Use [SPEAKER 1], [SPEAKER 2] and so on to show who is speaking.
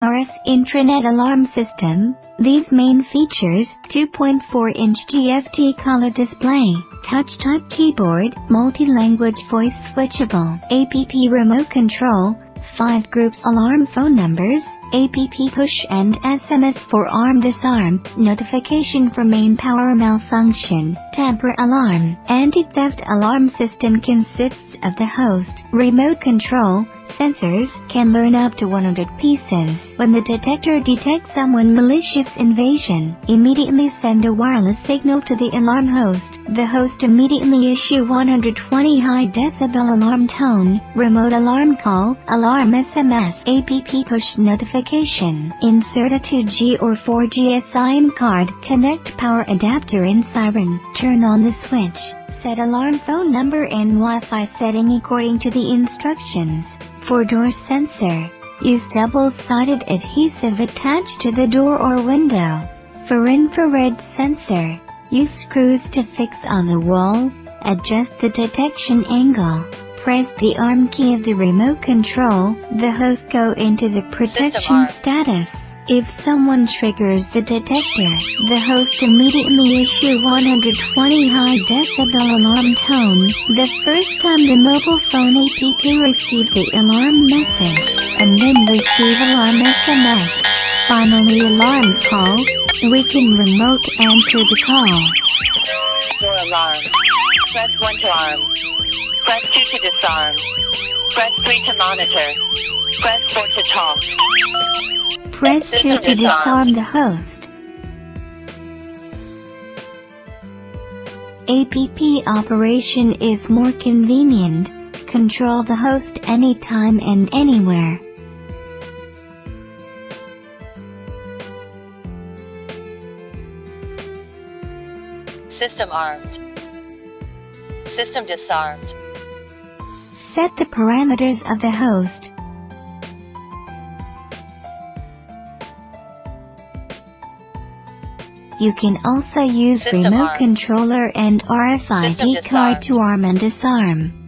[SPEAKER 1] GPRS intranet alarm system. These main features: 2.4-inch TFT color display, touch-type keyboard, multi-language voice switchable, app remote control, 5 groups alarm phone numbers, app push and SMS for arm disarm, notification for main power malfunction, tamper alarm. Anti-theft alarm system consists of the host, remote control, sensors, can learn up to 100 pieces. When the detector detects someone malicious invasion, immediately send a wireless signal to the alarm host. The host immediately issue 120 high decibel alarm tone, remote alarm call, alarm SMS, app push notification. Insert a 2G or 4G SIM card, connect power adapter in siren, turn on the switch. Set alarm phone number and Wi-Fi setting according to the instructions. For door sensor, use double-sided adhesive attached to the door or window. For infrared sensor, use screws to fix on the wall. Adjust the detection angle. Press the arm key of the remote control. The host go into the protection status. If someone triggers the detector, the host immediately issue 120 high decibel alarm tone. The first time the mobile phone app receive the alarm message, and then receive alarm SMS. Finally alarm call, we can remote answer the call.
[SPEAKER 2] Door alarm. Press 1 to arm. Press 2 to disarm. Press 3 to monitor. Press 4 to talk.
[SPEAKER 1] Press 2 to disarm the host. App operation is more convenient. Control the host anytime and anywhere.
[SPEAKER 2] System armed. System disarmed.
[SPEAKER 1] Set the parameters of the host. You can also use
[SPEAKER 2] System
[SPEAKER 1] remote
[SPEAKER 2] armed.
[SPEAKER 1] controller and RFID
[SPEAKER 2] System
[SPEAKER 1] card to
[SPEAKER 2] disarmed.
[SPEAKER 1] arm and disarm.